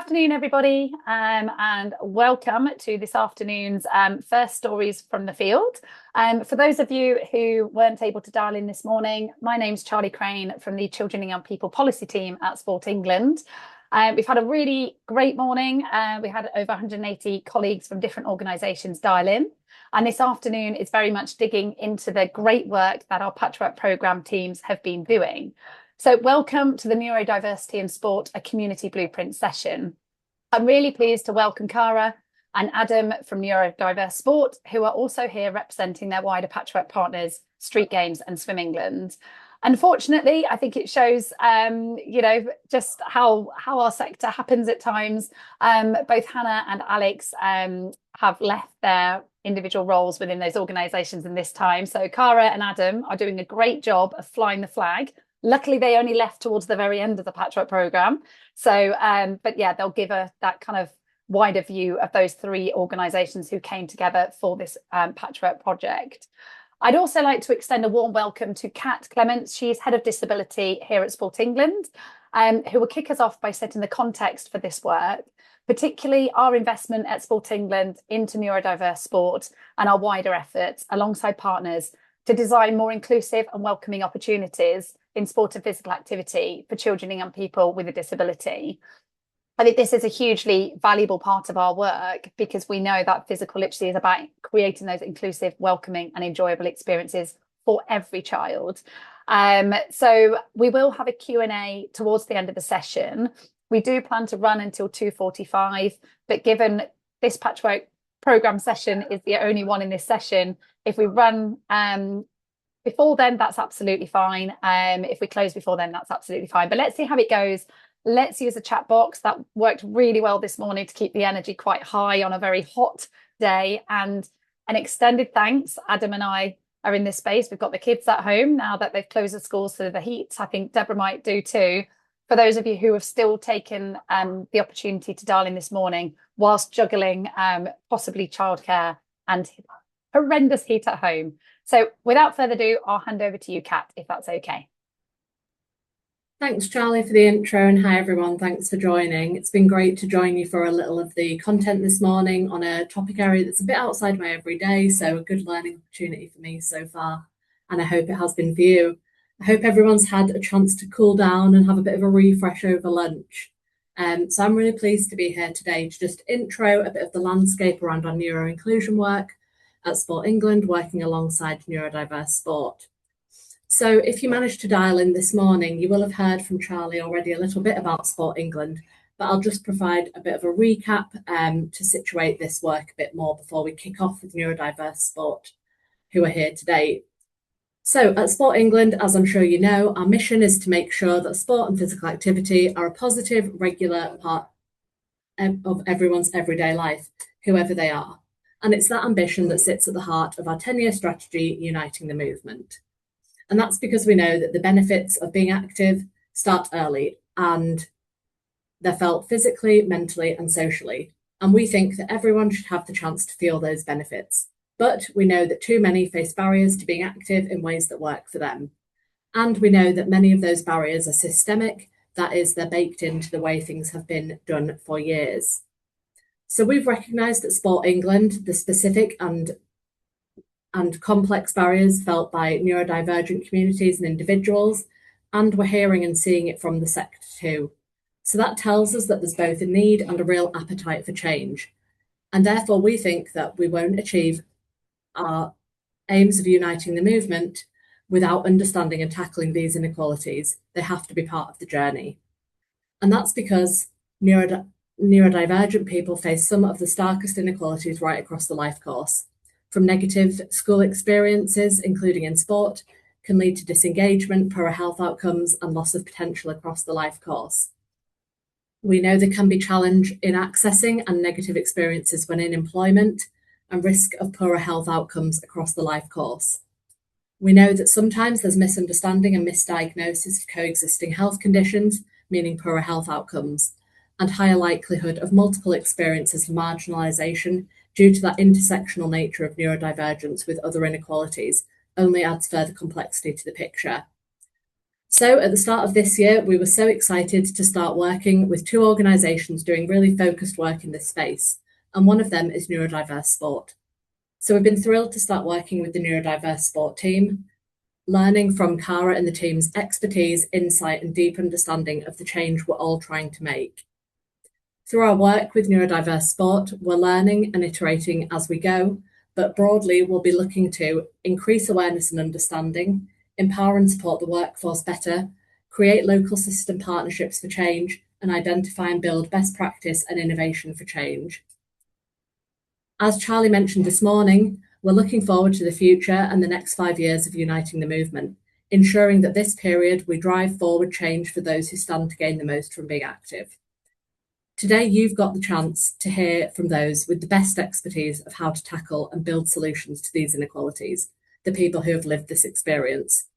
afternoon, everybody, and welcome to this afternoon's first stories from the field. For those of you who weren't able to dial in this morning, my name's Charlie Crane from the Children and Young People Policy Team at Sport England. We've had a really great morning. We had over 180 colleagues from different organisations dial in. And this afternoon is very much digging into the great work that our patchwork programme teams have been doing. So welcome to the Neurodiversity in Sport, a Community Blueprint session. I'm really pleased to welcome Cara and Adam from Neurodiverse Sport, who are also here representing their wider patchwork partners, Street Games and Swim England. Unfortunately, I think it shows, just how our sector happens at times. Both Hannah and Alex have left their individual roles within those organisations in this time. So Cara and Adam are doing a great job of flying the flag. Luckily, they only left towards the very end of the patchwork programme. So, but yeah, they'll give that kind of wider view of those three organisations who came together for this patchwork project. I'd also like to extend a warm welcome to Kat Clements. She's Head of Disability here at Sport England, who will kick us off by setting the context for this work, particularly our investment at Sport England into neurodiverse sport and our wider efforts alongside partners to design more inclusive and welcoming opportunities in sport and physical activity for children and young people with a disability. I think this is a hugely valuable part of our work because we know that physical literacy is about creating those inclusive, welcoming and enjoyable experiences for every child. So we will have a Q&A towards the end of the session. We do plan to run until 2:45, but given this patchwork programme session is the only one in this session, if we run before then, that's absolutely fine. If we close before then, that's absolutely fine. But let's see how it goes. Let's use a chat box. That worked really well this morning to keep the energy quite high on a very hot day. And an extended thanks. Adam and I are in this space. We've got the kids at home now that they've closed the schools to the heat. I think Deborah might do too. For those of you who have still taken the opportunity to dial in this morning whilst juggling possibly childcare and horrendous heat at home. So without further ado, I'll hand over to you, Kat, if that's okay. Thanks, Charlie, for the intro, and hi, everyone. Thanks for joining. It's been great to join you for a little of the content this morning on a topic area that's a bit outside my everyday, so a good learning opportunity for me so far, and I hope it has been for you. I hope everyone's had a chance to cool down and have a bit of a refresh over lunch. So I'm really pleased to be here today to just intro a bit of the landscape around our neuroinclusion work at Sport England, working alongside Neurodiverse Sport. So if you managed to dial in this morning, you will have heard from Charlie already a little bit about Sport England, but I'll just provide a bit of a recap to situate this work a bit more before we kick off with Neurodiverse Sport, who are here today. So at Sport England, as I'm sure you know, our mission is to make sure that sport and physical activity are a positive, regular part of everyone's everyday life, whoever they are. And it's that ambition that sits at the heart of our 10-year strategy, Uniting the Movement. And that's because we know that the benefits of being active start early and they're felt physically, mentally and socially. And we think that everyone should have the chance to feel those benefits. But we know that too many face barriers to being active in ways that work for them. And we know that many of those barriers are systemic, that is, they're baked into the way things have been done for years. So we've recognised at Sport England the specific and complex barriers felt by neurodivergent communities and individuals, and we're hearing and seeing it from the sector too. So that tells us that there's both a need and a real appetite for change. And therefore we think that we won't achieve our aims of uniting the movement without understanding and tackling these inequalities. They have to be part of the journey. And that's because neurodivergent people face some of the starkest inequalities right across the life course. From negative school experiences, including in sport, can lead to disengagement, poorer health outcomes, and loss of potential across the life course. We know there can be challenge in accessing and negative experiences when in employment, and risk of poorer health outcomes across the life course. We know that sometimes there's misunderstanding and misdiagnosis of coexisting health conditions, meaning poorer health outcomes, and higher likelihood of multiple experiences of marginalisation due to that intersectional nature of neurodivergence with other inequalities only adds further complexity to the picture. So at the start of this year, we were so excited to start working with two organisations doing really focused work in this space, and one of them is Neurodiverse Sport. So we've been thrilled to start working with the Neurodiverse Sport team, learning from Cara and the team's expertise, insight, and deep understanding of the change we're all trying to make. Through our work with Neurodiverse Sport, we're learning and iterating as we go, but broadly, we'll be looking to increase awareness and understanding, empower and support the workforce better, create local system partnerships for change, and identify and build best practice and innovation for change. As Charlie mentioned this morning, we're looking forward to the future and the next 5 years of uniting the movement, ensuring that this period we drive forward change for those who stand to gain the most from being active. Today, you've got the chance to hear from those with the best expertise of how to tackle and build solutions to these inequalities, the people who have lived this experience.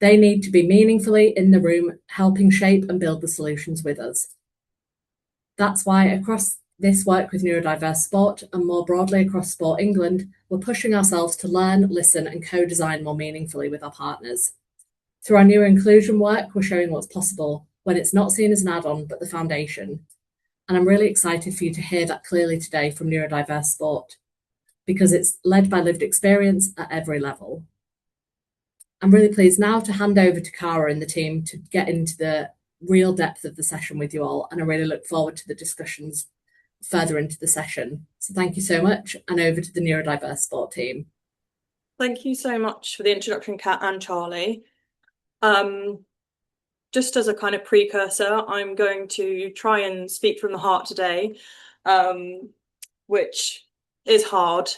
They need to be meaningfully in the room, helping shape and build the solutions with us. That's why across this work with Neurodiverse Sport and more broadly across Sport England, we're pushing ourselves to learn, listen and co-design more meaningfully with our partners. Through our Neuroinclusion work, we're showing what's possible when it's not seen as an add-on, but the foundation. And I'm really excited for you to hear that clearly today from Neurodiverse Sport, because it's led by lived experience at every level. I'm really pleased now to hand over to Cara and the team to get into the real depth of the session with you all, and I really look forward to the discussions further into the session. So thank you so much, and over to the Neurodiverse Sport team. Thank you so much for the introduction, Kat and Charlie. Just as a kind of precursor, I'm going to try and speak from the heart today, which is hard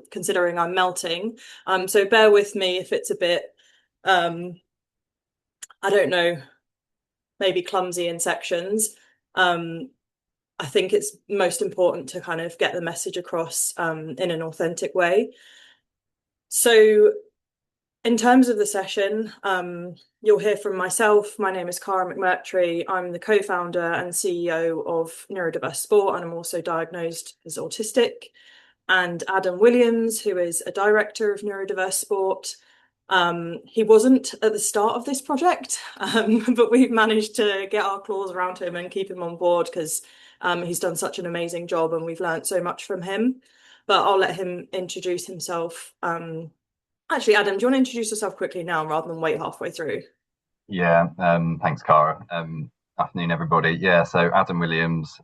considering I'm melting. So bear with me if it's a bit, I don't know, maybe clumsy in sections. I think it's most important to kind of get the message across in an authentic way. So in terms of the session, you'll hear from myself. My name is Cara McMurtry. I'm the co-founder and CEO of Neurodiverse Sport, and I'm also diagnosed as autistic. And Adam Williams, who is a director of Neurodiverse Sport. He wasn't at the start of this project, but we've managed to get our claws around him and keep him on board because he's done such an amazing job and we've learned so much from him. But I'll let him introduce himself. Actually, Adam, do you want to introduce yourself quickly now rather than wait halfway through? Yeah, thanks, Cara. Afternoon, everybody. Yeah, so Adam Williams,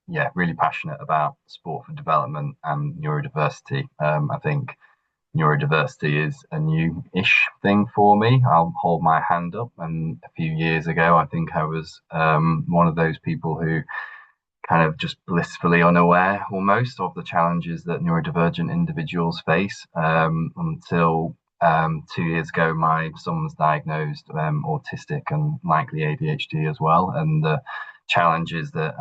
yeah, really passionate about sport for development and neurodiversity. I think neurodiversity is a new-ish thing for me. I'll hold my hand up. And a few years ago, I think I was one of those people who kind of just blissfully unaware almost of the challenges that neurodivergent individuals face until 2 years ago, my son was diagnosed autistic and likely ADHD as well. And the challenges that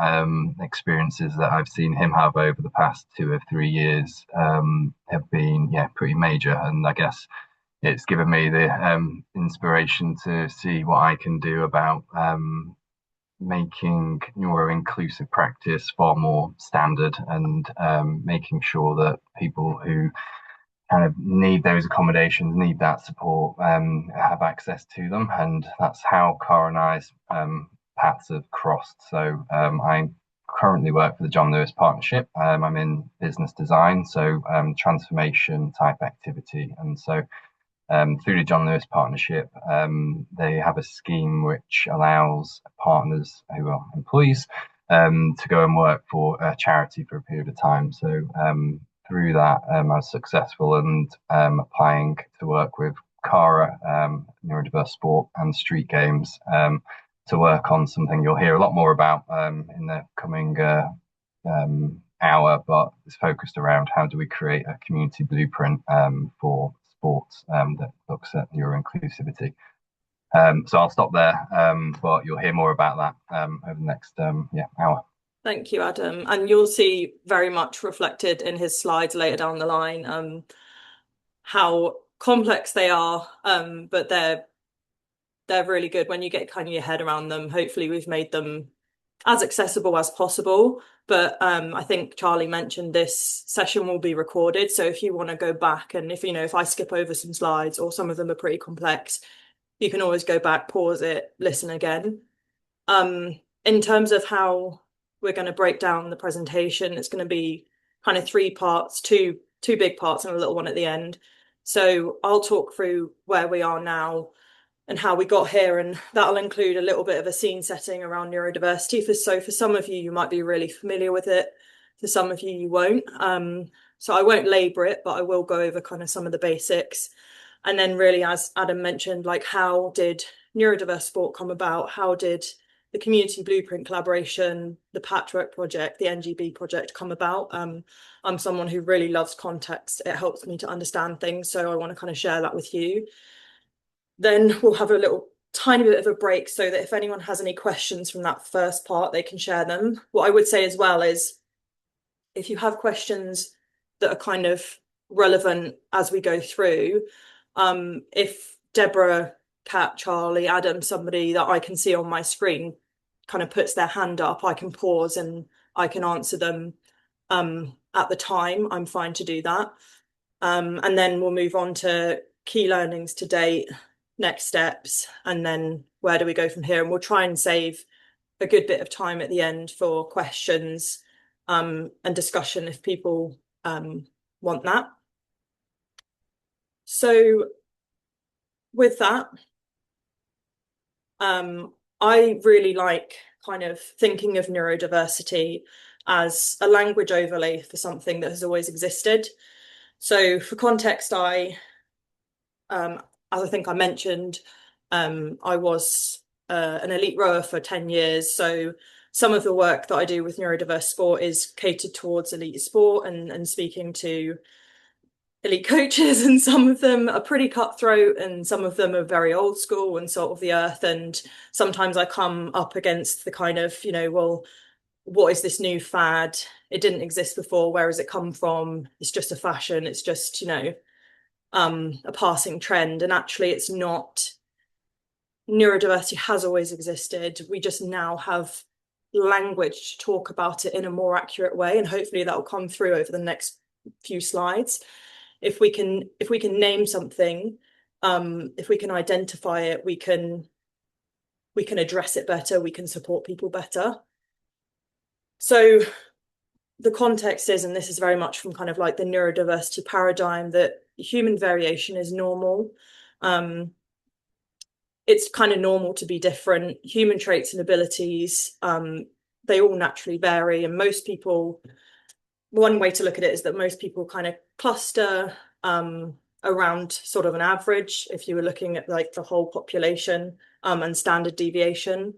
experiences that I've seen him have over the past 2 or 3 years have been, pretty major. And I guess it's given me the inspiration to see what I can do about making neuroinclusive practice far more standard and making sure that people who kind of need those accommodations, need that support, have access to them. And that's how Cara and I's paths have crossed. So I currently work for the John Lewis Partnership. I'm in business design, so transformation type activity. And so through the John Lewis Partnership, they have a scheme which allows partners who are employees to go and work for a charity for a period of time. So through that, I was successful and applying to work with Cara, Neurodiverse Sport and Street Games to work on something you'll hear a lot more about in the coming hour, but it's focused around how do we create a community blueprint for sports that looks at neuroinclusivity. So I'll stop there, but you'll hear more about that over the next hour. Thank you, Adam. And you'll see very much reflected in his slides later down the line how complex they are, but they're really good when you get kind of your head around them. Hopefully we've made them as accessible as possible. But I think Charlie mentioned this session will be recorded. So if you want to go back and if I skip over some slides or some of them are pretty complex, you can always go back, pause it, listen again. In terms of how we're going to break down the presentation, it's going to be kind of 3 parts, two big parts and a little one at the end. So I'll talk through where we are now and how we got here, and that'll include a little bit of a scene setting around neurodiversity. For some of you, you might be really familiar with it. For some of you, you won't. So I won't labour it, but I will go over kind of some of the basics. And then really, as Adam mentioned, like, how did neurodiverse sport come about? How did the Community Blueprint collaboration, the Patchwork project, the NGB project come about? I'm someone who really loves context. It helps me to understand things. So I want to kind of share that with you. Then we'll have a little tiny bit of a break so that if anyone has any questions from that first part, they can share them. What I would say as well is, if you have questions that are kind of relevant as we go through, if Deborah, Kat, Charlie, Adam, somebody that I can see on my screen kind of puts their hand up, I can pause and I can answer them at the time. I'm fine to do that. And then we'll move on to key learnings to date, next steps, and then where do we go from here? And we'll try and save a good bit of time at the end for questions and discussion if people want that. So with that, I really like kind of thinking of neurodiversity as a language overlay for something that has always existed. So for context, as I think I mentioned, I was an elite rower for 10 years. So some of the work that I do with neurodiverse sport is catered towards elite sport and speaking to elite coaches, and some of them are pretty cutthroat and some of them are very old school and salt of the earth. And sometimes I come up against the kind of, well, what is this new fad? It didn't exist before. Where has it come from? It's just a fashion. It's just, a passing trend. And actually it's not. Neurodiversity has always existed. We just now have language to talk about it in a more accurate way. And hopefully that will come through over the next few slides. If we can name something, if we can identify it, we can address it better, we can support people better. So the context is, and this is very much from kind of like the neurodiversity paradigm, that human variation is normal. It's kind of normal to be different. Human traits and abilities, they all naturally vary, and most people, one way to look at it is that most people kind of cluster around sort of an average if you were looking at like the whole population and standard deviation.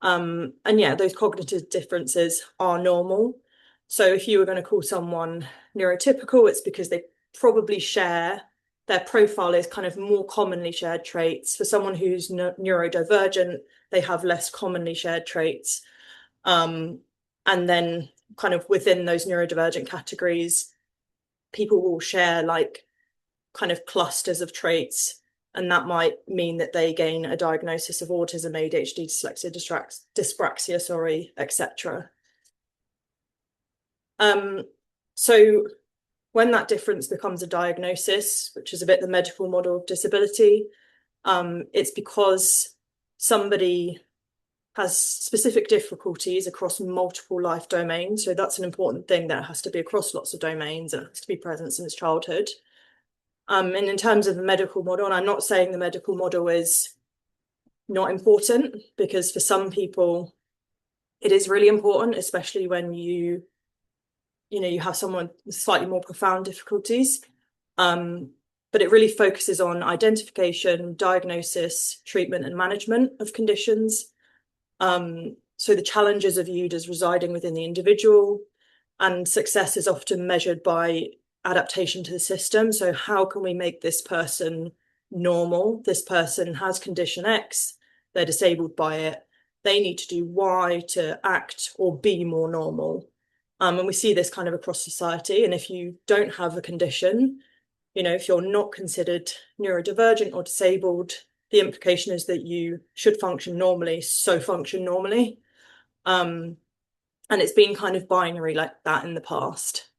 And yeah, those cognitive differences are normal. So if you were going to call someone neurotypical, it's because they probably share, their profile is kind of more commonly shared traits. For someone who's neurodivergent, they have less commonly shared traits. And then kind of within those neurodivergent categories, people will share like kind of clusters of traits, and that might mean that they gain a diagnosis of autism, ADHD, dyslexia, dyspraxia, etc. So when that difference becomes a diagnosis, which is a bit the medical model of disability, it's because somebody has specific difficulties across multiple life domains. So that's an important thing, that it has to be across lots of domains and it has to be present since childhood. And in terms of the medical model, and I'm not saying the medical model is not important, because for some people it is really important, especially when you have someone with slightly more profound difficulties. But it really focuses on identification, diagnosis, treatment and management of conditions. So the challenges are viewed as residing within the individual, and success is often measured by adaptation to the system. So how can we make this person normal? This person has condition X, they're disabled by it, they need to do Y to act or be more normal. And we see this kind of across society. And if you don't have a condition, if you're not considered neurodivergent or disabled, the implication is that you should function normally, so function normally. And it's been kind of binary like that in the past.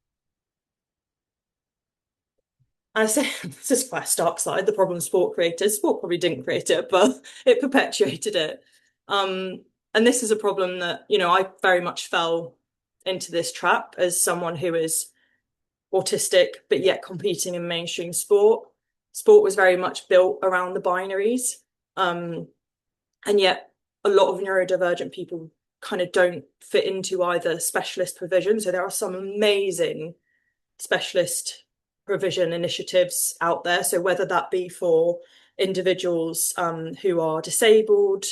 I say this is quite a stark side. The problem sport created. Sport probably didn't create it, but it perpetuated it. And this is a problem that, I very much fell into this trap as someone who is autistic, but yet competing in mainstream sport. Sport was very much built around the binaries. And yet a lot of neurodivergent people kind of don't fit into either specialist provision. So there are some amazing specialist provision initiatives out there. So whether that be for individuals who are disabled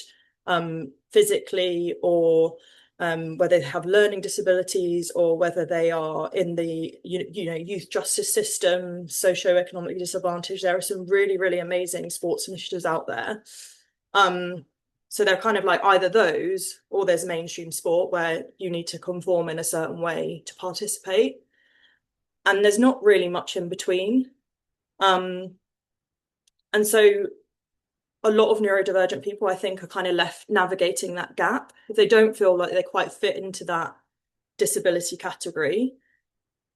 physically, or whether they have learning disabilities, or whether they are in the youth justice system, socioeconomically disadvantaged, there are some really, really amazing sports initiatives out there. So they're kind of like either those, or there's mainstream sport where you need to conform in a certain way to participate. And there's not really much in between. And so a lot of neurodivergent people, I think, are kind of left navigating that gap. If they don't feel like they quite fit into that disability category,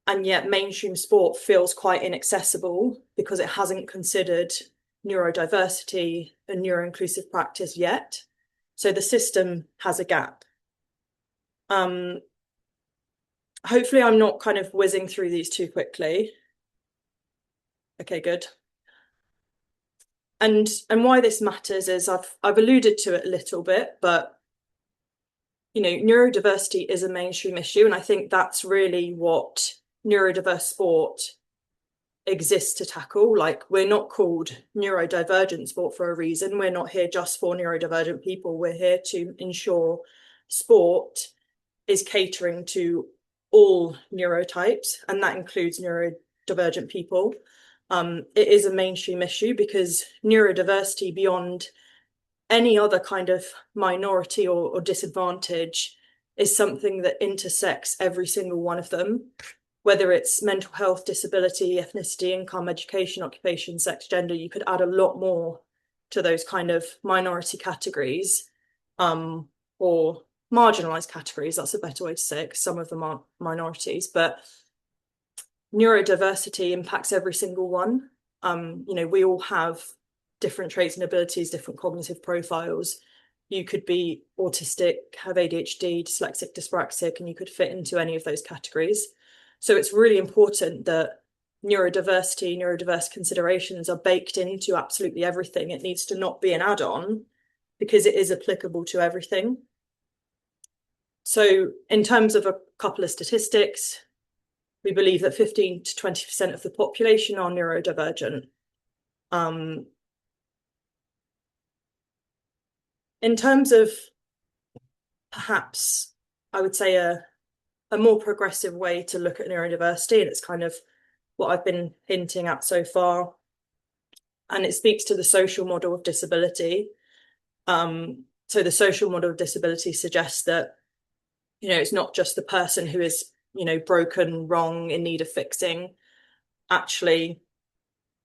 and yet mainstream sport feels quite inaccessible because it hasn't considered neurodiversity and neuroinclusive practice yet. So the system has a gap. Hopefully I'm not kind of whizzing through these too quickly. Okay, good. And why this matters is I've alluded to it a little bit, but neurodiversity is a mainstream issue, and I think that's really what neurodiverse sport exists to tackle. Like, we're not called neurodivergent sport for a reason. We're not here just for neurodivergent people. We're here to ensure sport is catering to all neurotypes, and that includes neurodivergent people. It is a mainstream issue because neurodiversity, beyond any other kind of minority or disadvantage, is something that intersects every single one of them, whether it's mental health, disability, ethnicity, income, education, occupation, sex, gender. You could add a lot more to those kind of minority categories, or marginalized categories. That's a better way to say it, because some of them aren't minorities, but neurodiversity impacts every single one. We all have different traits and abilities, different cognitive profiles. You could be autistic, have ADHD, dyslexic, dyspraxic, and you could fit into any of those categories. So it's really important that neurodiversity, neurodiverse considerations are baked into absolutely everything. It needs to not be an add-on, because it is applicable to everything. So in terms of a couple of statistics, we believe that 15 to 20% of the population are neurodivergent. In terms of perhaps, I would say, a more progressive way to look at neurodiversity, and it's kind of what I've been hinting at so far, and it speaks to the social model of disability. So the social model of disability suggests that, it's not just the person who is broken, wrong, in need of fixing. Actually,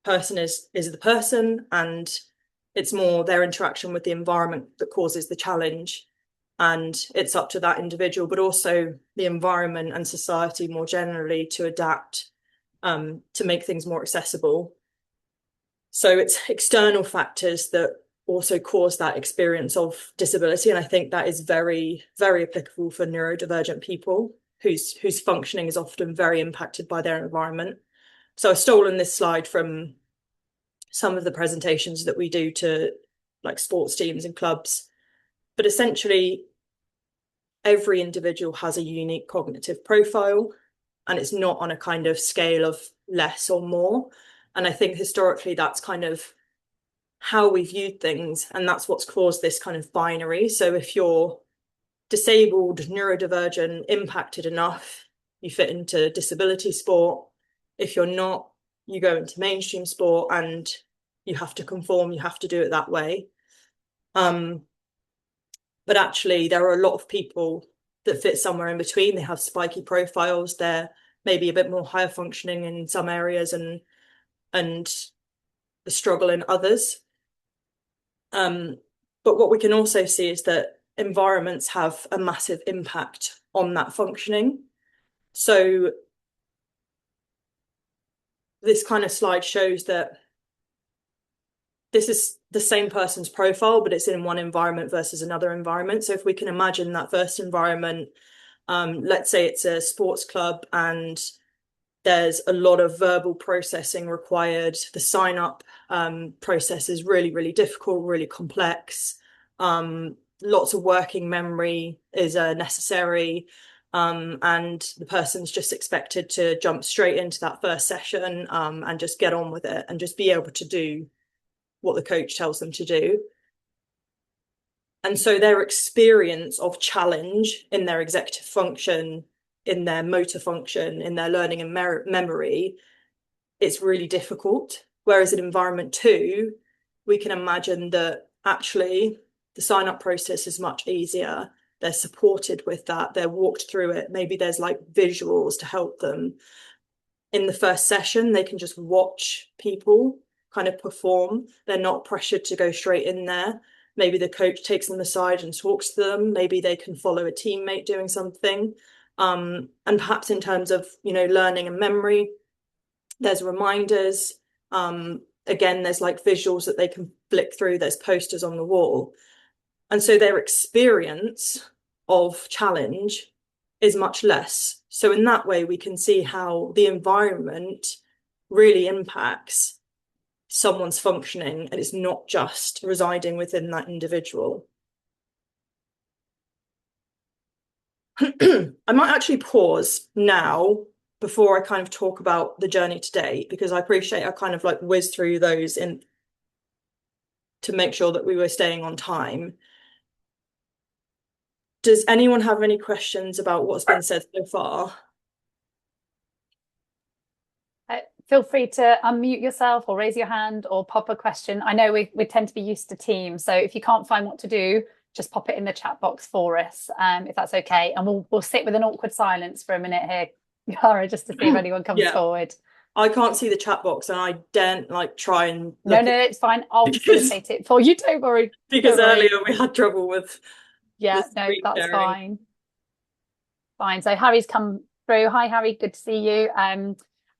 person is the person, and it's more their interaction with the environment that causes the challenge, and it's up to that individual, but also the environment and society more generally, to adapt, to make things more accessible. So it's external factors that also cause that experience of disability, and I think that is very, very applicable for neurodivergent people whose functioning is often very impacted by their environment. So I've stolen this slide from some of the presentations that we do to like sports teams and clubs, but essentially every individual has a unique cognitive profile, and it's not on a kind of scale of less or more. And I think historically that's kind of how we viewed things, and that's what's caused this kind of binary. So if you're disabled, neurodivergent, impacted enough, you fit into disability sport. If you're not, you go into mainstream sport, and you have to conform, you have to do it that way. But actually there are a lot of people that fit somewhere in between. They have spiky profiles, they're maybe a bit more higher functioning in some areas and the struggle in others. But what we can also see is that environments have a massive impact on that functioning. So this kind of slide shows that this is the same person's profile, but it's in one environment versus another environment. So if we can imagine that first environment, let's say it's a sports club and there's a lot of verbal processing required. The sign up process is really, really difficult, really complex. Lots of working memory is necessary. And the person's just expected to jump straight into that first session and just get on with it and just be able to do what the coach tells them to do. And so their experience of challenge in their executive function, in their motor function, in their learning and memory, it's really difficult. Whereas in environment 2, we can imagine that actually the sign-up process is much easier. They're supported with that. They're walked through it. Maybe there's like visuals to help them. In the first session, they can just watch people kind of perform. They're not pressured to go straight in there. Maybe the coach takes them aside and talks to them. Maybe they can follow a teammate doing something. And perhaps in terms of, learning and memory, there's reminders. Again, there's like visuals that they can flick through. There's posters on the wall. And so their experience of challenge is much less. So in that way, we can see how the environment really impacts someone's functioning, and it's not just residing within that individual. I might actually pause now before I kind of talk about the journey to date, because I appreciate I kind of like whiz through those in to make sure that we were staying on time. Does anyone have any questions about what's been said so far? Feel free to unmute yourself or raise your hand or pop a question. I know we tend to be used to Teams, so if you can't find what to do, just pop it in the chat box for us, if that's okay. And we'll sit with an awkward silence for a minute here, Cara, just to see if anyone comes forward. I can't see the chat box, and I daren't like try and no, it's fine. I'll facilitate it for you. Don't worry. Because earlier we had trouble with. Yeah, no, that's fine. Fine. So Harry's come through. Hi, Harry. Good to see you.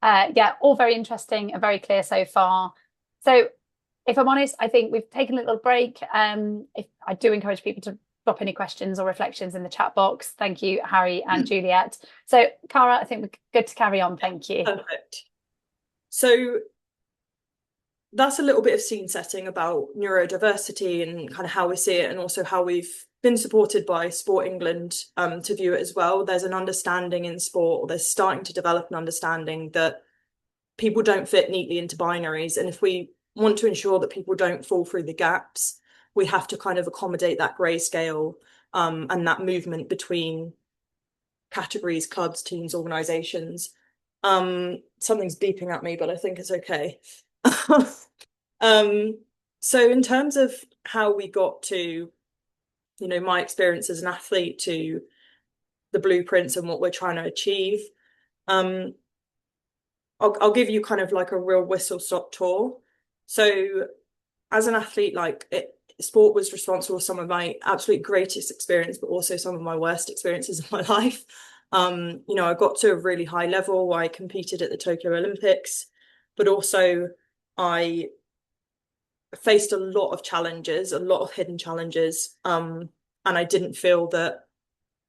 Yeah, all very interesting and very clear so far. So if I'm honest, I think we've taken a little break. If I do encourage people to drop any questions or reflections in the chat box. Thank you, Harry and Juliet. So Cara, I think we're good to carry on. Thank you. Perfect. So that's a little bit of scene setting about neurodiversity and kind of how we see it, and also how we've been supported by Sport England to view it as well. There's an understanding in sport, or there's starting to develop an understanding that people don't fit neatly into binaries. And if we want to ensure that people don't fall through the gaps, we have to kind of accommodate that grayscale and that movement between categories, clubs, teams, organizations. Something's beeping at me, but I think it's okay. So in terms of how we got to, my experience as an athlete, to the blueprints and what we're trying to achieve, I'll give you kind of like a real whistle-stop tour. So as an athlete, sport was responsible for some of my absolute greatest experience, but also some of my worst experiences in my life. I got to a really high level. I competed at the Tokyo Olympics, but also I faced a lot of challenges, a lot of hidden challenges, and I didn't feel that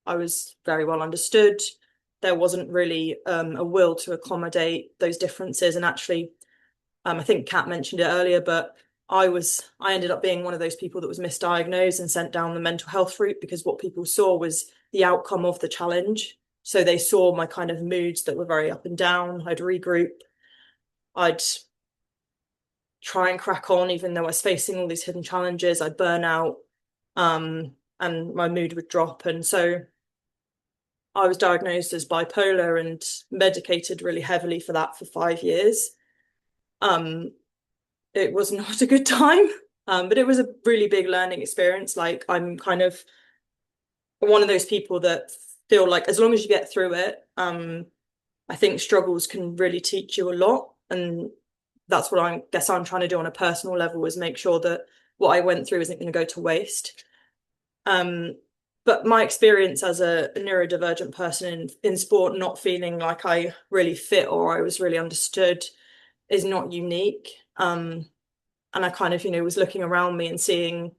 I was very well understood. There wasn't really a will to accommodate those differences. And actually, I think Kat mentioned it earlier, but I ended up being one of those people that was misdiagnosed and sent down the mental health route, because what people saw was the outcome of the challenge. So they saw my kind of moods that were very up and down. I'd regroup. I'd try and crack on, even though I was facing all these hidden challenges. I'd burn out, and my mood would drop. And so I was diagnosed as bipolar and medicated really heavily for that for 5 years. It was not a good time, but it was a really big learning experience. Like, I'm kind of one of those people that feel like as long as you get through it, I think struggles can really teach you a lot. And that's what I guess I'm trying to do on a personal level, is make sure that what I went through isn't going to go to waste. But my experience as a neurodivergent person in sport, not feeling like I really fit or I was really understood, is not unique. And I kind of, was looking around me and seeing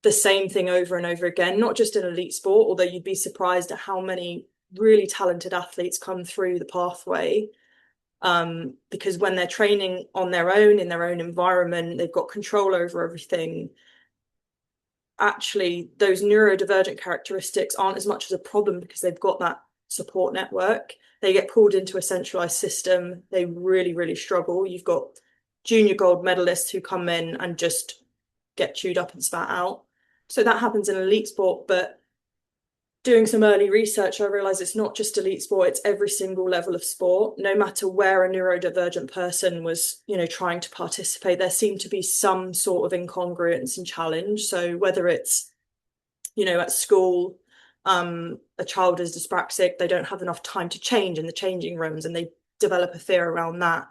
the same thing over and over again, not just in elite sport, although you'd be surprised at how many really talented athletes come through the pathway. Because when they're training on their own, in their own environment, they've got control over everything. Actually, those neurodivergent characteristics aren't as much as a problem because they've got that support network. They get pulled into a centralized system. They really, really struggle. You've got junior gold medalists who come in and just get chewed up and spat out. So that happens in elite sport, but doing some early research, I realized it's not just elite sport, it's every single level of sport. No matter where a neurodivergent person was, trying to participate, there seemed to be some sort of incongruence and challenge. So whether it's, at school, a child is dyspraxic, they don't have enough time to change in the changing rooms and they develop a fear around that.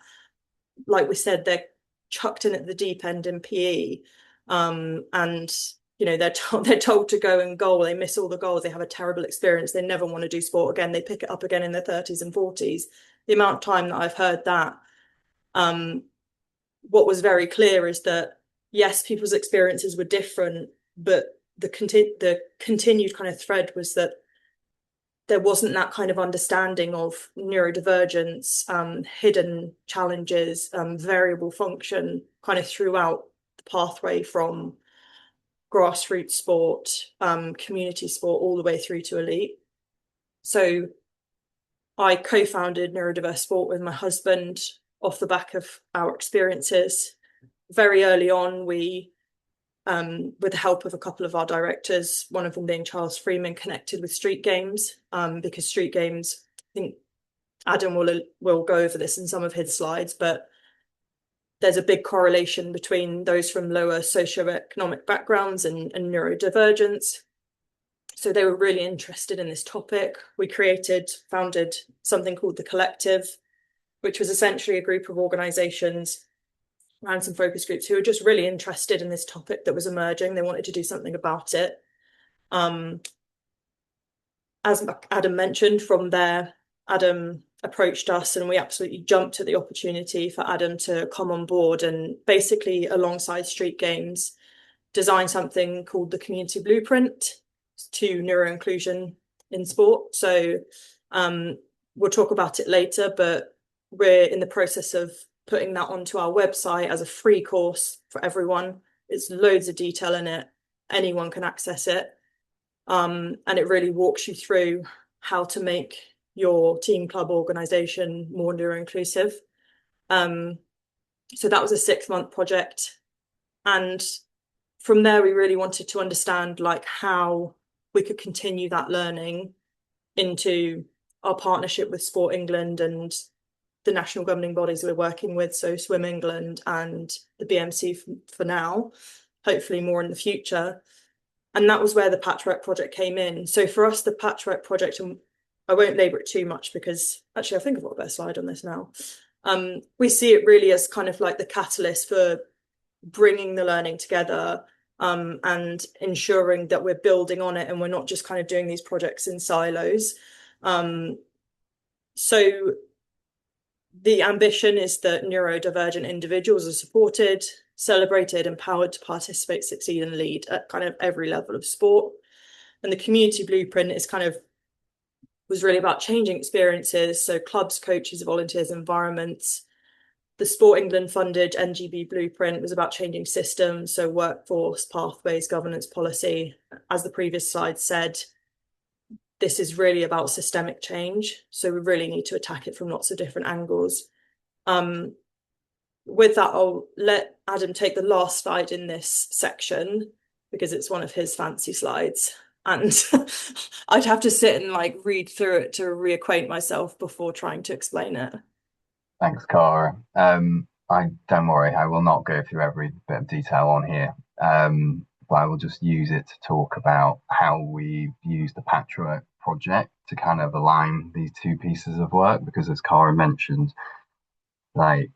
Like we said, they're chucked in at the deep end in PE, and they're told to go and goal. They miss all the goals. They have a terrible experience. They never want to do sport again. They pick it up again in their 30s and 40s. The amount of time that I've heard that, what was very clear is that, yes, people's experiences were different, but the continued kind of thread was that there wasn't that kind of understanding of neurodivergence, hidden challenges, variable function kind of throughout the pathway from grassroots sport, community sport, all the way through to elite. So I co-founded Neurodiverse Sport with my husband off the back of our experiences. Very early on, we, with the help of a couple of our directors, one of them being Charles Freeman, connected with street games, because street games, I think Adam will go over this in some of his slides, but there's a big correlation between those from lower socioeconomic backgrounds and neurodivergence. So they were really interested in this topic. We founded something called The Collective, which was essentially a group of organizations around some focus groups who were just really interested in this topic that was emerging. They wanted to do something about it. As Adam mentioned, from there, Adam approached us and we absolutely jumped at the opportunity for Adam to come on board and basically, alongside street games, design something called the Community Blueprint to neuroinclusion in sport. So we'll talk about it later, but we're in the process of putting that onto our website as a free course for everyone. It's loads of detail in it. Anyone can access it. And it really walks you through how to make your team, club, organization more neuroinclusive. So that was a 6-month project. And from there, we really wanted to understand how we could continue that learning into our partnership with Sport England and the national governing bodies we're working with, so Swim England and the BMC for now, hopefully more in the future. And that was where the Patchwork project came in. So for us, the Patchwork project, and I won't labour it too much because actually I think I've got a better slide on this now. We see it really as kind of like the catalyst for bringing the learning together, and ensuring that we're building on it and we're not just kind of doing these projects in silos. So the ambition is that neurodivergent individuals are supported, celebrated, empowered to participate, succeed and lead at kind of every level of sport. And the Community Blueprint was really about changing experiences. So clubs, coaches, volunteers, environments. The Sport England funded NGB Blueprint was about changing systems, so workforce, pathways, governance policy. As the previous slide said, this is really about systemic change. So we really need to attack it from lots of different angles. With that, I'll let Adam take the last slide in this section because it's one of his fancy slides. And I'd have to sit and read through it to reacquaint myself before trying to explain it. Thanks, Cara. Don't worry, I will not go through every bit of detail on here, but I will just use it to talk about how we use the Patchwork project to kind of align these two pieces of work, because as Cara mentioned, they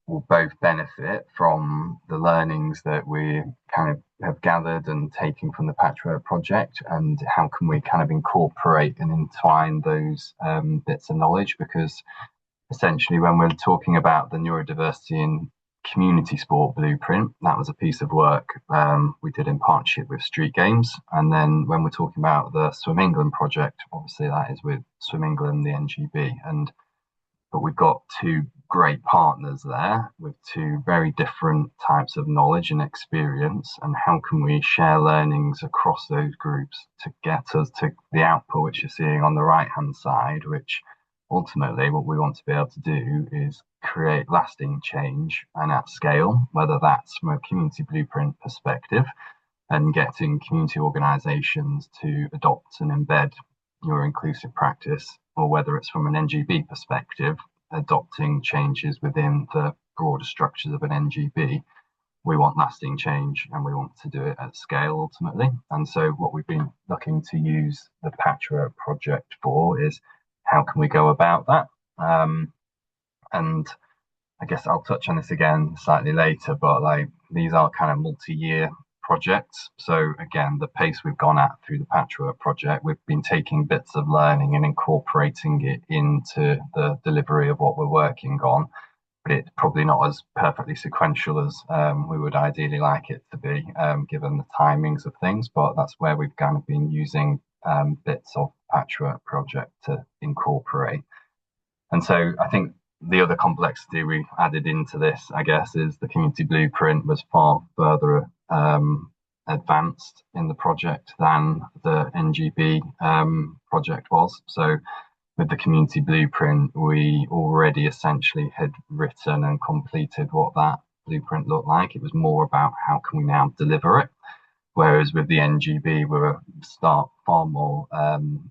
will both benefit from the learnings that we kind of have gathered and taken from the Patchwork project, and how can we kind of incorporate and entwine those bits of knowledge, because essentially, when we're talking about the neurodiversity in community sport blueprint, that was a piece of work we did in partnership with Street Games. And then when we're talking about the Swim England project, obviously that is with Swim England, the NGB. But we've got two great partners there with two very different types of knowledge and experience. And how can we share learnings across those groups to get us to the output which you're seeing on the right hand side, which ultimately what we want to be able to do is create lasting change and at scale, whether that's from a community blueprint perspective and getting community organisations to adopt and embed neuroinclusive practice, or whether it's from an NGB perspective, adopting changes within the broader structures of an NGB. We want lasting change and we want to do it at scale ultimately. And so what we've been looking to use the Patchwork project for is how can we go about that? And I guess I'll touch on this again slightly later, but like these are kind of multi-year projects. So again, the pace we've gone at through the Patchwork project, we've been taking bits of learning and incorporating it into the delivery of what we're working on. But it's probably not as perfectly sequential as we would ideally like it to be, given the timings of things. But that's where we've kind of been using bits of Patchwork project to incorporate. And so I think the other complexity we added into this, I guess, is the community blueprint was far further advanced in the project than the NGB project was. So with the community blueprint, we already essentially had written and completed what that blueprint looked like. It was more about how can we now deliver it. Whereas with the NGB, we're start far more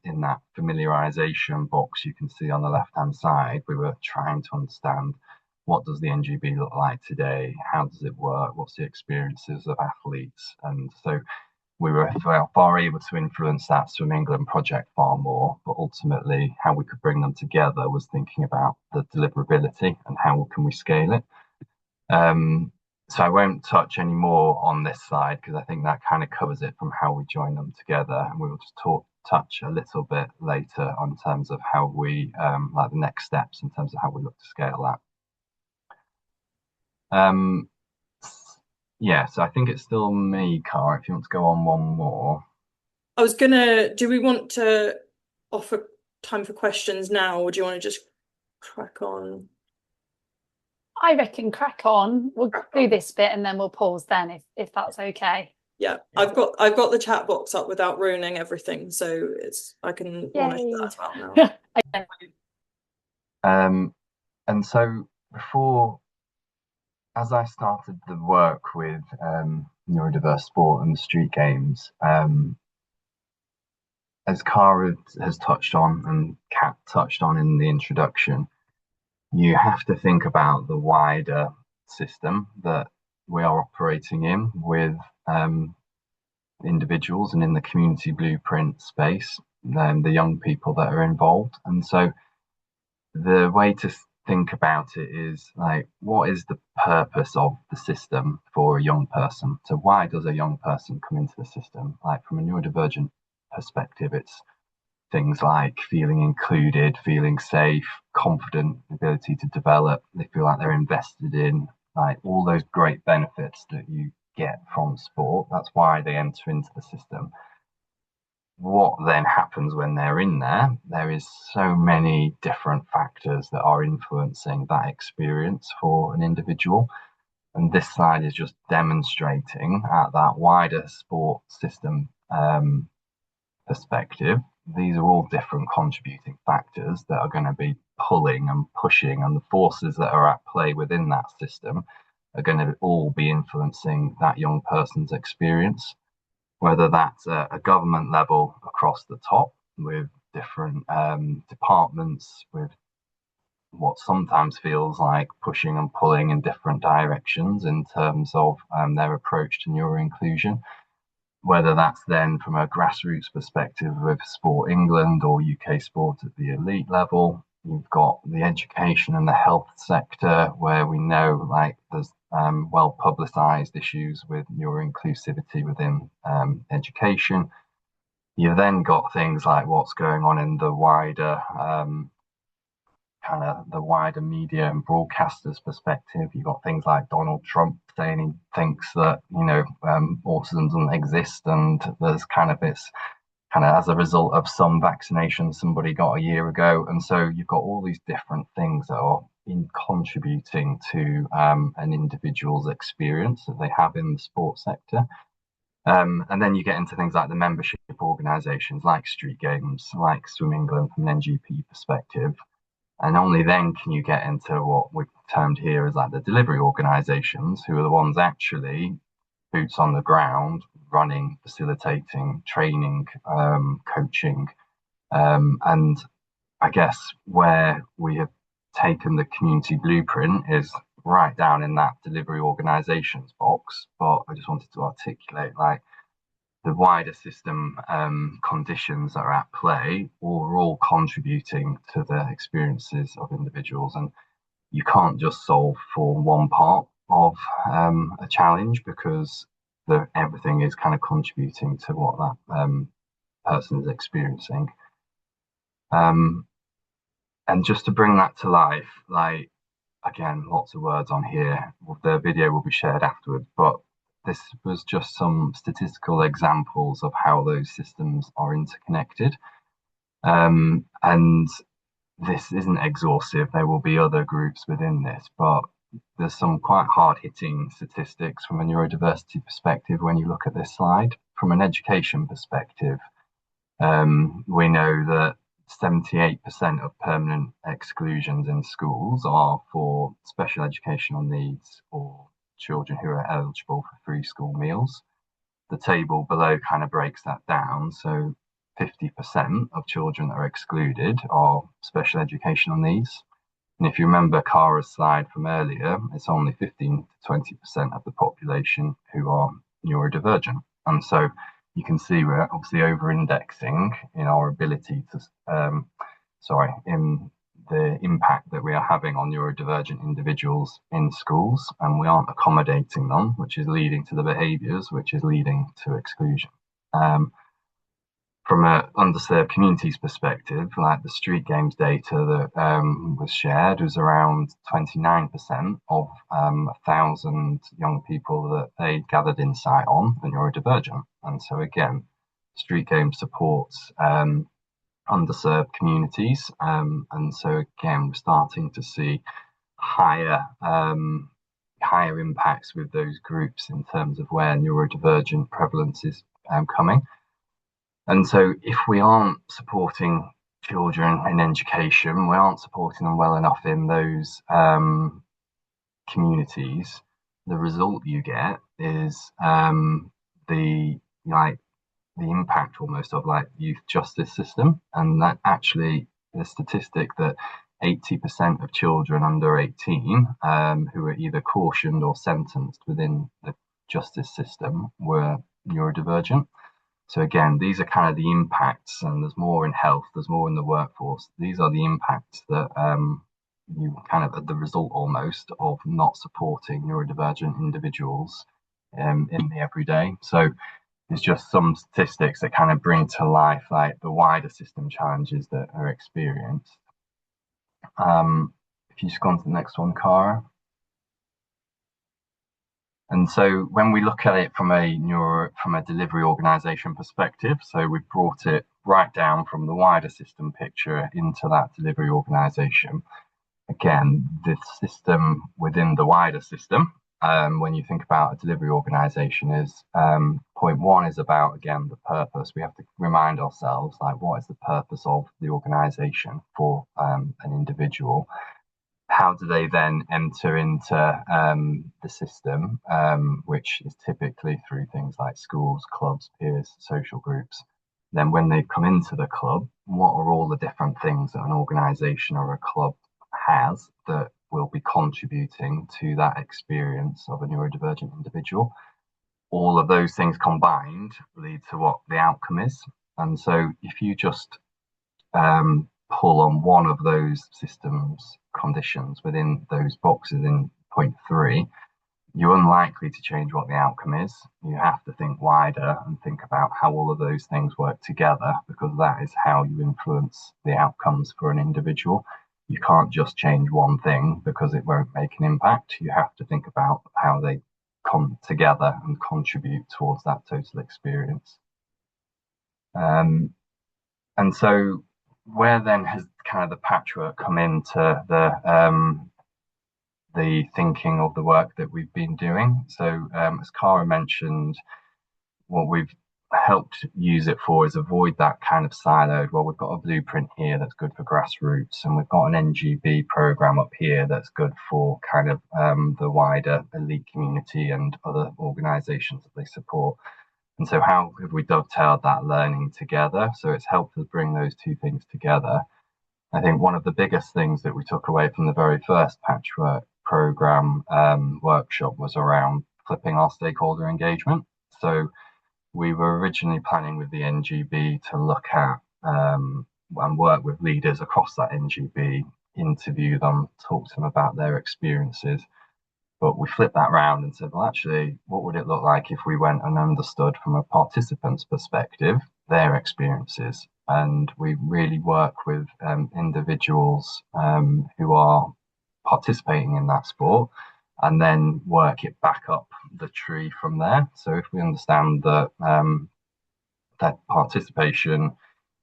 in that familiarization box you can see on the left-hand side. We were trying to understand what does the NGB look like today? How does it work? What's the experiences of athletes? And so we were far able to influence that Swim England project far more, but ultimately how we could bring them together was thinking about the deliverability and how can we scale it. So I won't touch any more on this side because I think that kind of covers it from how we join them together, and we will just touch a little bit later on terms of how we like the next steps in terms of how we look to scale that. Yeah, so I think it's still me, Cara, if you want to go on one more. Do we want to offer time for questions now, or do you want to just crack on? I reckon crack on. We'll do this bit and then we'll pause then if that's okay. Yeah, I've got the chat box up without ruining everything, so I can manage that as well now. Okay. And so as I started the work with Neurodiverse Sport and the Street Games, as Cara has touched on and Kat touched on in the introduction, you have to think about the wider system that we are operating in with individuals and in the community blueprint space, the young people that are involved. And so the way to think about it is like, what is the purpose of the system for a young person? So why does a young person come into the system? Like from a neurodivergent perspective, it's things like feeling included, feeling safe, confident, ability to develop. They feel like they're invested in, like all those great benefits that you get from sport. That's why they enter into the system. What then happens when they're in there? There is so many different factors that are influencing that experience for an individual. And this slide is just demonstrating at that wider sport system perspective, these are all different contributing factors that are going to be pulling and pushing, and the forces that are at play within that system are going to all be influencing that young person's experience, whether that's a government level across the top with different departments with what sometimes feels like pushing and pulling in different directions in terms of their approach to neuroinclusion, whether that's then from a grassroots perspective with Sport England or UK sport at the elite level. You've got the education and the health sector where we know like there's well publicised issues with neuroinclusivity within education. You've then got things like what's going on in the wider kind of the wider media and broadcasters' perspective, you've got things like Donald Trump saying he thinks that, autism doesn't exist, and there's kind of this kind of as a result of some vaccinations somebody got a year ago. And so you've got all these different things that are in contributing to an individual's experience that they have in the sports sector. And then you get into things like the membership organisations, like street games, like Swim England from an NGP perspective. And only then can you get into what we've termed here as like the delivery organisations, who are the ones actually boots on the ground, running, facilitating, training, coaching. And I guess where we have taken the community blueprint is right down in that delivery organisations box. But I just wanted to articulate like the wider system conditions that are at play are all contributing to the experiences of individuals. And you can't just solve for one part of a challenge, because everything is kind of contributing to what that person is experiencing. And just to bring that to life, like, again, lots of words on here. The video will be shared afterwards, but this was just some statistical examples of how those systems are interconnected. And this isn't exhaustive. There will be other groups within this, but there's some quite hard-hitting statistics from a neurodiversity perspective when you look at this slide. From an education perspective, we know that 78% of permanent exclusions in schools are for special educational needs or children who are eligible for free school meals. The table below kind of breaks that down. So 50% of children that are excluded are special educational needs. And if you remember Cara's slide from earlier, it's only 15 to 20% of the population who are neurodivergent. And so you can see we're obviously over-indexing in our ability to, in the impact that we are having on neurodivergent individuals in schools, and we aren't accommodating them, which is leading to the behaviours, which is leading to exclusion. From an underserved communities perspective, like the street games data that was shared, was around 29% of 1,000 young people that they gathered insight on are neurodivergent. And so again, street games supports underserved communities. And so again, we're starting to see higher impacts with those groups in terms of where neurodivergent prevalence is coming. And so if we aren't supporting children in education, we aren't supporting them well enough in those communities, the result you get is the impact almost of like youth justice system. And that actually the statistic that 80% of children under 18 who were either cautioned or sentenced within the justice system were neurodivergent. So again, these are kind of the impacts, and there's more in health, there's more in the workforce. These are the impacts that you kind of the result almost of not supporting neurodivergent individuals in the everyday. So it's just some statistics that kind of bring to life like the wider system challenges that are experienced. If you just go on to the next one, Cara. And so when we look at it from a delivery organisation perspective, so we've brought it right down from the wider system picture into that delivery organisation. Again, the system within the wider system, when you think about a delivery organisation, is point one is about, again, the purpose. We have to remind ourselves, like, what is the purpose of the organisation for an individual? How do they then enter into the system, which is typically through things like schools, clubs, peers, social groups. Then when they come into the club, what are all the different things that an organisation or a club has that will be contributing to that experience of a neurodivergent individual? All of those things combined lead to what the outcome is. And so if you just pull on one of those systems conditions within those boxes in point 3, you're unlikely to change what the outcome is. You have to think wider and think about how all of those things work together, because that is how you influence the outcomes for an individual. you can't just change one thing because it won't make an impact. You have to think about how they come together and contribute towards that total experience. And so where then has kind of the patchwork come into the thinking of the work that we've been doing? So as Cara mentioned, what we've helped use it for is avoid that kind of siloed, well, we've got a blueprint here that's good for grassroots, and we've got an NGB program up here that's good for kind of the wider elite community and other organizations that they support. And so how have we dovetailed that learning together? So it's helped us bring those two things together. I think one of the biggest things that we took away from the very first patchwork program workshop was around flipping our stakeholder engagement. So we were originally planning with the NGB to look at and work with leaders across that NGB, interview them, talk to them about their experiences. But we flipped that round and said, well, actually, what would it look like if we went and understood from a participant's perspective their experiences? And we really work with individuals who are participating in that sport, and then work it back up the tree from there. So if we understand that that participation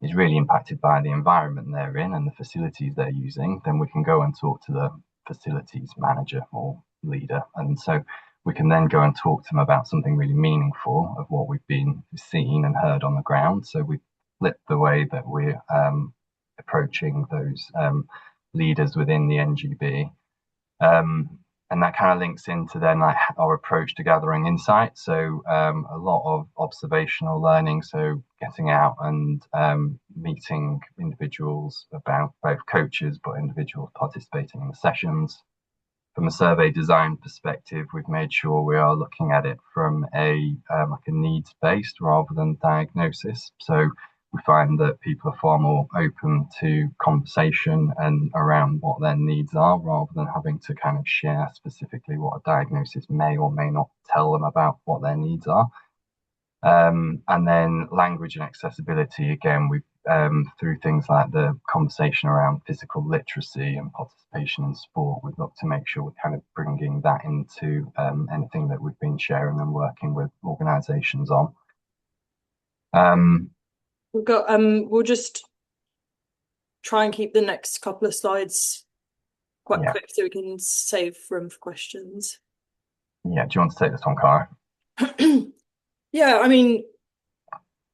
is really impacted by the environment they're in and the facilities they're using, then we can go and talk to the facilities manager or leader. And so we can then go and talk to them about something really meaningful of what we've been seen and heard on the ground. So we flip the way that we're approaching those leaders within the NGB. And that kind of links into then like our approach to gathering insight. So a lot of observational learning, so getting out and meeting individuals, about both coaches but individuals participating in the sessions. From a survey design perspective, we've made sure we are looking at it from a like a needs-based rather than diagnosis. So we find that people are far more open to conversation and around what their needs are, rather than having to kind of share specifically what a diagnosis may or may not tell them about what their needs are. And then language and accessibility, again, we've through things like the conversation around physical literacy and participation in sport, we've looked to make sure we're kind of bringing that into anything that we've been sharing and working with organisations on. We've got we'll just try and keep the next couple of slides quite quick so we can save room for questions. Yeah, do you want to take this one, Cara? Yeah, I mean,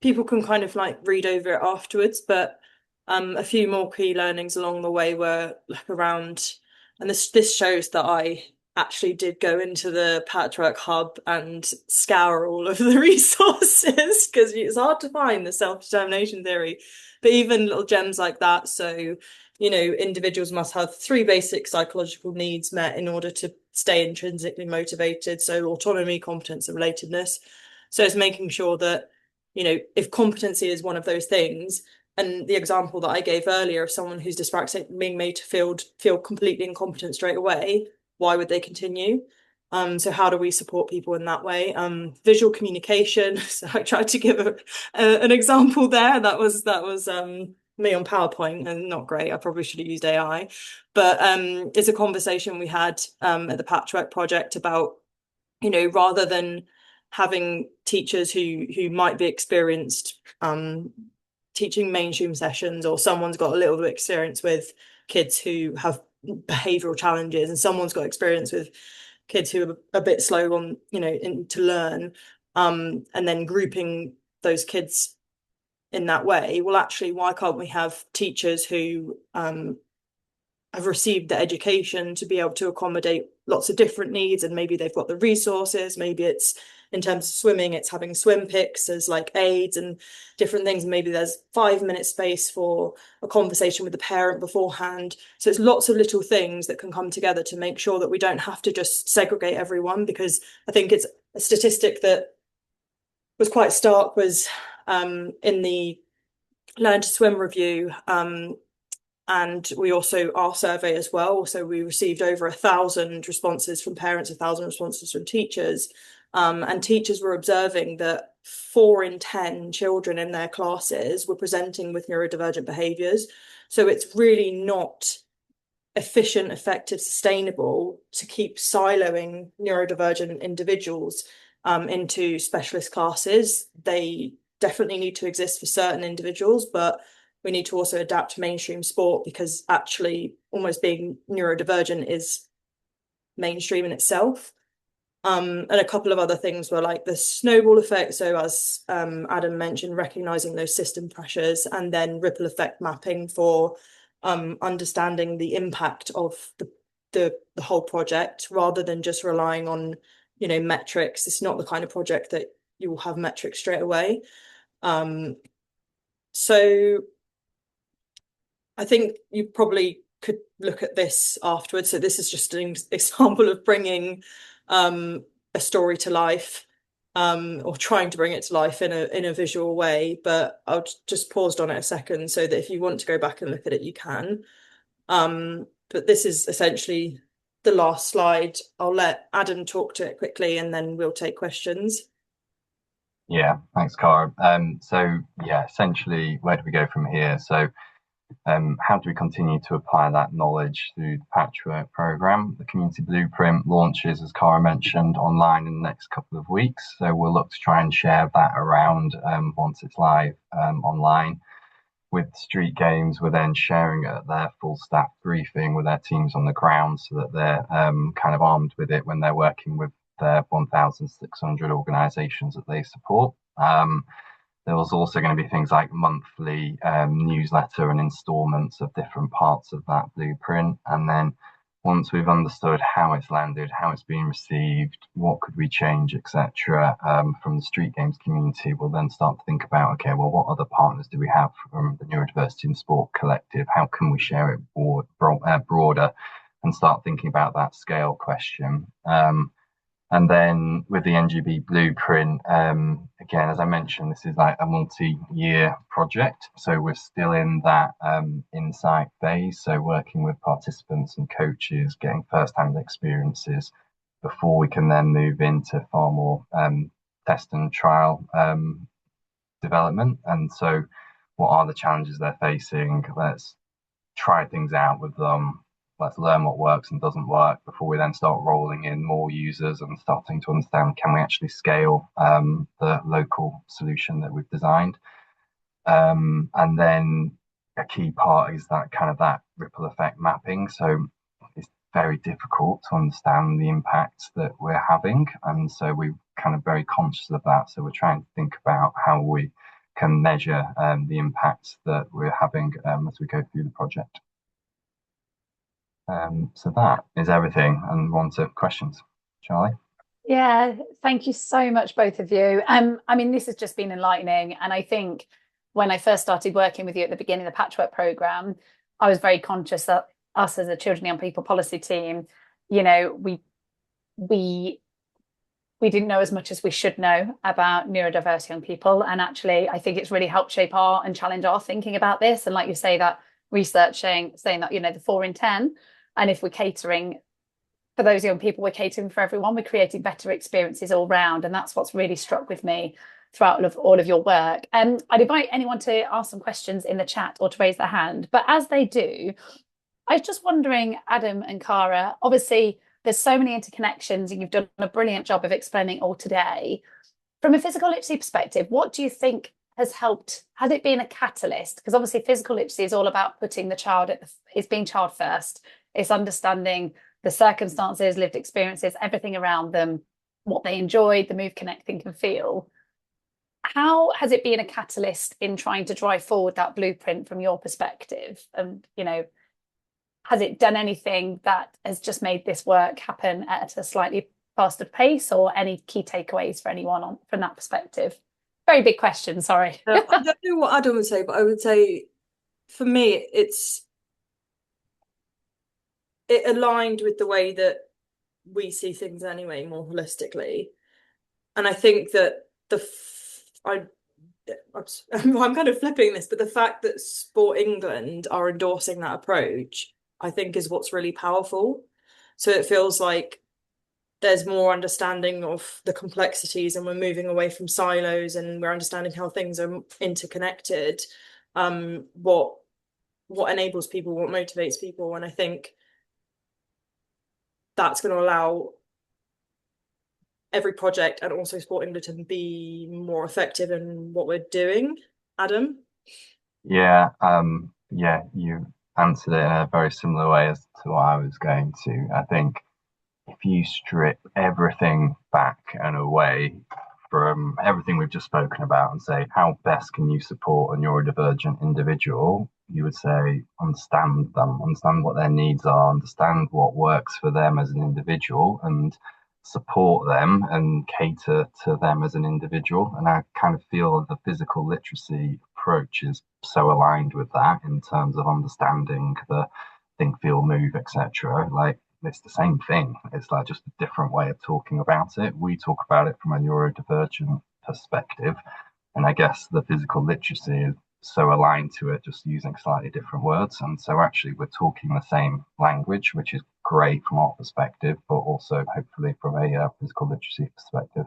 people can kind of like read over it afterwards, but a few more key learnings along the way were like around, and this shows that I actually did go into the Patchwork Hub and scour all of the resources, because it's hard to find the self-determination theory, but even little gems like that. So, you know, individuals must have 3 basic psychological needs met in order to stay intrinsically motivated. So autonomy, competence, and relatedness. So it's making sure that, you know, if competency is one of those things, and the example that I gave earlier of someone who's dyspraxic being made to feel completely incompetent straight away, why would they continue? So how do we support people in that way? Visual communication. So I tried to give an example there. That was me on PowerPoint, and not great. I probably should have used AI. But it's a conversation we had at the Patchwork Project about, you know, rather than having teachers who might be experienced teaching mainstream sessions, or someone's got a little bit of experience with kids who have behavioral challenges, and someone's got experience with kids who are a bit slow on, you know, to learn, and then grouping those kids in that way. Well, actually, why can't we have teachers who have received the education to be able to accommodate lots of different needs, and maybe they've got the resources, maybe it's in terms of swimming, it's having swim picks as like aids and different things. Maybe there's 5-minute space for a conversation with the parent beforehand. So it's lots of little things that can come together to make sure that we don't have to just segregate everyone, because I think it's a statistic that was quite stark was in the Learn to Swim review, and we also, our survey as well, so we received over 1,000 responses from parents, 1,000 responses from teachers, and teachers were observing that 4 in 10 children in their classes were presenting with neurodivergent behaviours. So it's really not efficient, effective, sustainable to keep siloing neurodivergent individuals into specialist classes. They definitely need to exist for certain individuals, but we need to also adapt to mainstream sport, because actually almost being neurodivergent is mainstream in itself. And a couple of other things were like the snowball effect. So as Adam mentioned, recognizing those system pressures, and then ripple effect mapping for understanding the impact of the whole project, rather than just relying on, you know, metrics. It's not the kind of project that you will have metrics straight away. So I think you probably could look at this afterwards. So this is just an example of bringing a story to life, or trying to bring it to life in a visual way. But I'll just paused on it a second so that if you want to go back and look at it, you can. But this is essentially the last slide. I'll let Adam talk to it quickly, and then we'll take questions. Yeah, thanks, Cara. So yeah, essentially, where do we go from here? So how do we continue to apply that knowledge through the Patchwork programme? The Community Blueprint launches, as Cara mentioned, online in the next couple of weeks. So we'll look to try and share that around once it's live online. With street games, we're then sharing it at their full staff briefing with their teams on the ground, so that they're kind of armed with it when they're working with their 1,600 organisations that they support. There was also going to be things like monthly newsletter and instalments of different parts of that blueprint. And then once we've understood how it's landed, how it's been received, what could we change, etc., from the street games community, we'll then start to think about, okay, well, what other partners do we have from the Neurodiversity in Sport Collective? How can we share it broader, and start thinking about that scale question? And then with the NGB blueprint, again, as I mentioned, this is like a multi-year project. So we're still in that insight phase. So working with participants and coaches, getting first-hand experiences before we can then move into far more test and trial development. And so what are the challenges they're facing? Let's try things out with them. Let's learn what works and doesn't work before we then start rolling in more users and starting to understand, can we actually scale the local solution that we've designed? And then a key part is that kind of that ripple effect mapping. So it's very difficult to understand the impact that we're having. And so we're kind of very conscious of that. So we're trying to think about how we can measure the impact that we're having as we go through the project. So that is everything, and on to questions. Charlie? Yeah, thank you so much, both of you. I mean, this has just been enlightening. And I think when I first started working with you at the beginning of the Patchwork programme, I was very conscious that us as a Children and Young People policy team, you know, we didn't know as much as we should know about neurodiverse young people. And actually, I think it's really helped shape our and challenge our thinking about this. And like you say, that research saying that, you know, the 4 in 10, and if we're catering for those young people, we're catering for everyone, we're creating better experiences all round. And that's what's really struck with me throughout all of your work. And I'd invite anyone to ask some questions in the chat or to raise their hand. But as they do, I was just wondering, Adam and Cara, obviously there's so many interconnections and you've done a brilliant job of explaining all today. From a physical literacy perspective, what do you think has helped? Has it been a catalyst? Because obviously physical literacy is all about putting the child it's being child first. It's understanding the circumstances, lived experiences, everything around them, what they enjoyed, the move, connect, think and feel. How has it been a catalyst in trying to drive forward that blueprint from your perspective? And, you know, has it done anything that has just made this work happen at a slightly faster pace, or any key takeaways for anyone from that perspective? Very big question, sorry. I don't know what Adam would say, but I would say for me, it aligned with the way that we see things anyway, more holistically. And I think that I'm kind of flipping this, but the fact that Sport England are endorsing that approach, I think, is what's really powerful. So it feels like there's more understanding of the complexities, and we're moving away from silos, and we're understanding how things are interconnected, what enables people, what motivates people. And I think that's going to allow every project and also Sport England to be more effective in what we're doing. Adam? Yeah, you answered it in a very similar way as to what I was going to. I think if you strip everything back and away from everything we've just spoken about and say, how best can you support a neurodivergent individual? You would say, understand them, understand what their needs are, understand what works for them as an individual, and support them and cater to them as an individual. And I kind of feel the physical literacy approach is so aligned with that in terms of understanding the think, feel, move, etc. Like, it's the same thing. It's like just a different way of talking about it. We talk about it from a neurodivergent perspective, and I guess the physical literacy is so aligned to it, just using slightly different words. And so actually we're talking the same language, which is great from our perspective, but also hopefully from a physical literacy perspective.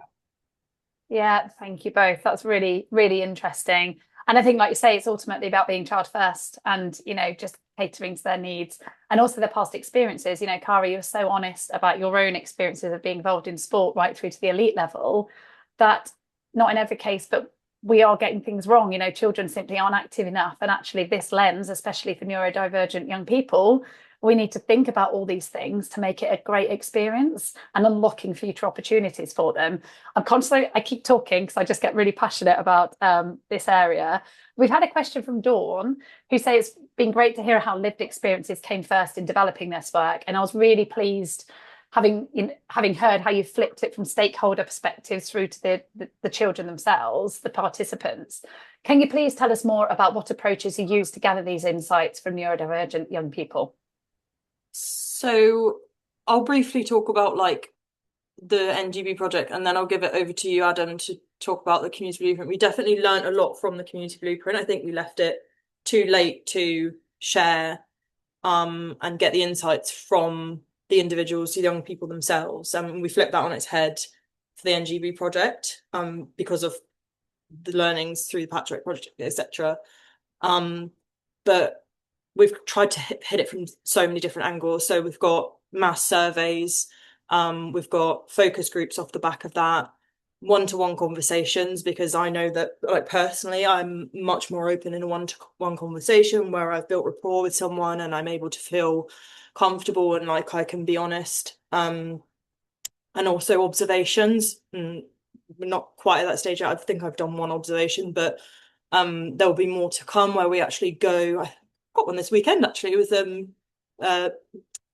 Yeah, thank you both. That's really, really interesting. And I think, like you say, it's ultimately about being child first and, just catering to their needs and also their past experiences. Cara, you were so honest about your own experiences of being involved in sport right through to the elite level, that not in every case, but we are getting things wrong. Children simply aren't active enough. And actually this lens, especially for neurodivergent young people, we need to think about all these things to make it a great experience and unlocking future opportunities for them. I keep talking because I just get really passionate about this area. We've had a question from Dawn who says it's been great to hear how lived experiences came first in developing this work. And I was really pleased having heard how you flipped it from stakeholder perspectives through to the children themselves, the participants. Can you please tell us more about what approaches you use to gather these insights from neurodivergent young people? So I'll briefly talk about the NGB project, and then I'll give it over to you, Adam, to talk about the community blueprint. We definitely learned a lot from the community blueprint. I think we left it too late to share and get the insights from the individuals, the young people themselves. We flipped that on its head for the NGB project because of the learnings through the Patchwork project, etc. But we've tried to hit it from so many different angles. So we've got mass surveys, we've got focus groups off the back of that, one-to-one conversations, because I know that personally I'm much more open in a one-to-one conversation where I've built rapport with someone and I'm able to feel comfortable and like I can be honest, and also observations. We're not quite at that stage yet. I think I've done one observation, but there'll be more to come where we actually go. I got one this weekend actually with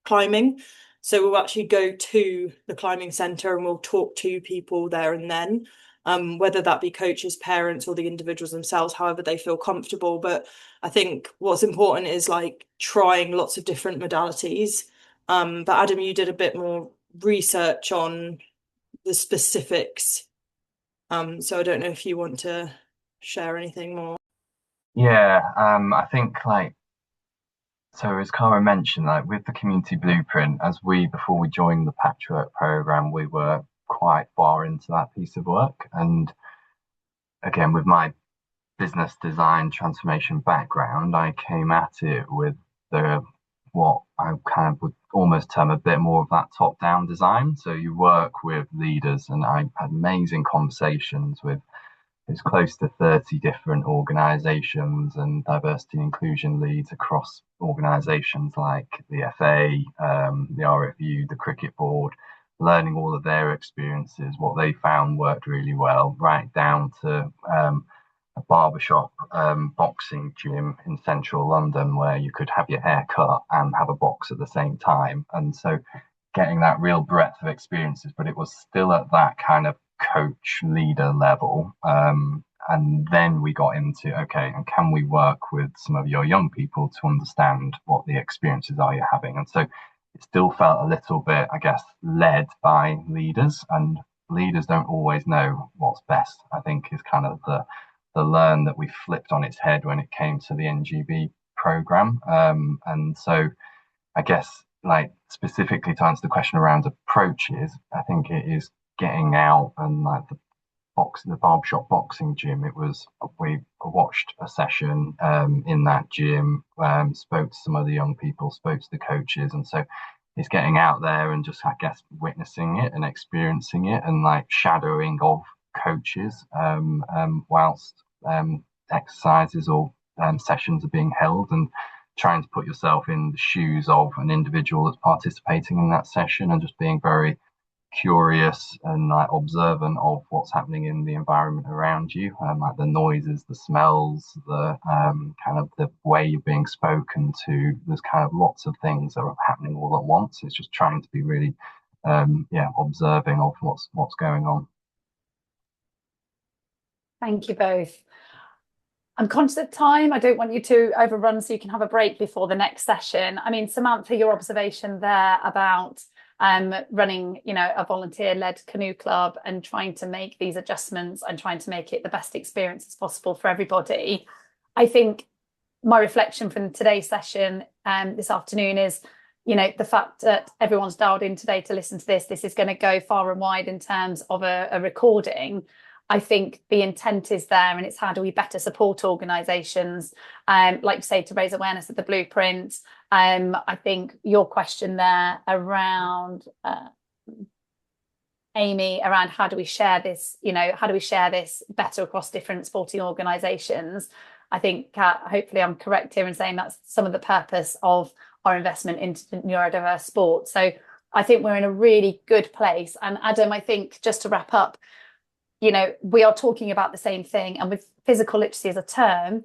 climbing. So we'll actually go to the climbing centre and we'll talk to people there and then, whether that be coaches, parents, or the individuals themselves, however they feel comfortable. But I think what's important is trying lots of different modalities. But Adam, you did a bit more research on the specifics. So I don't know if you want to share anything more. Yeah, I think so as Cara mentioned, with the community blueprint, before we joined the Patchwork program, we were quite far into that piece of work. And again, with my business design transformation background, I came at it with what I kind of would almost term a bit more of that top-down design. So you work with leaders, and I had amazing conversations with it's close to 30 different organisations and diversity and inclusion leads across organisations like the FA, the RFU, the Cricket Board, learning all of their experiences, what they found worked really well, right down to a barbershop boxing gym in central London where you could have your hair cut and have a box at the same time. And so getting that real breadth of experiences, but it was still at that kind of coach leader level. And then we got into, okay, and can we work with some of your young people to understand what the experiences are you're having? And so it still felt a little bit, I guess, led by leaders, and leaders don't always know what's best, I think is kind of the learn that we flipped on its head when it came to the NGB program. And so I guess specifically to answer the question around approaches, I think it is getting out and the barbershop boxing gym. We watched a session in that gym, spoke to some of the young people, spoke to the coaches, and so it's getting out there and just, I guess, witnessing it and experiencing it, and like shadowing of coaches whilst exercises or sessions are being held, and trying to put yourself in the shoes of an individual that's participating in that session, and just being very curious and like observant of what's happening in the environment around you, like the noises, the smells, the kind of the way you're being spoken to. There's kind of lots of things that are happening all at once. It's just trying to be really observing of what's going on. Thank you both. I'm conscious of time. I don't want you to overrun, so you can have a break before the next session. I mean, Samantha, your observation there about running, a volunteer-led canoe club and trying to make these adjustments and trying to make it the best experience as possible for everybody. I think my reflection from today's session this afternoon is, the fact that everyone's dialed in today to listen to this is going to go far and wide in terms of a recording. I think the intent is there, and it's how do we better support organisations, like you say, to raise awareness of the blueprint. I think your question there around Amy, around how do we share this, how do we share this better across different sporting organisations? I think hopefully I'm correct here in saying that's some of the purpose of our investment into neurodiverse sport. So I think we're in a really good place. And Adam, I think just to wrap up, we are talking about the same thing, and with physical literacy as a term,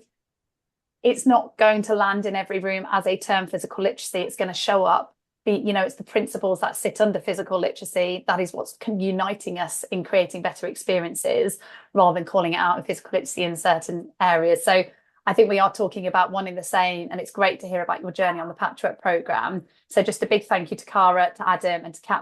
it's not going to land in every room as a term physical literacy. It's going to show up. It's the principles that sit under physical literacy. That is what's uniting us in creating better experiences, rather than calling it out in physical literacy in certain areas. So I think we are talking about one in the same, and it's great to hear about your journey on the Patchwork programme. So just a big thank you to Cara, to Adam, and to Kat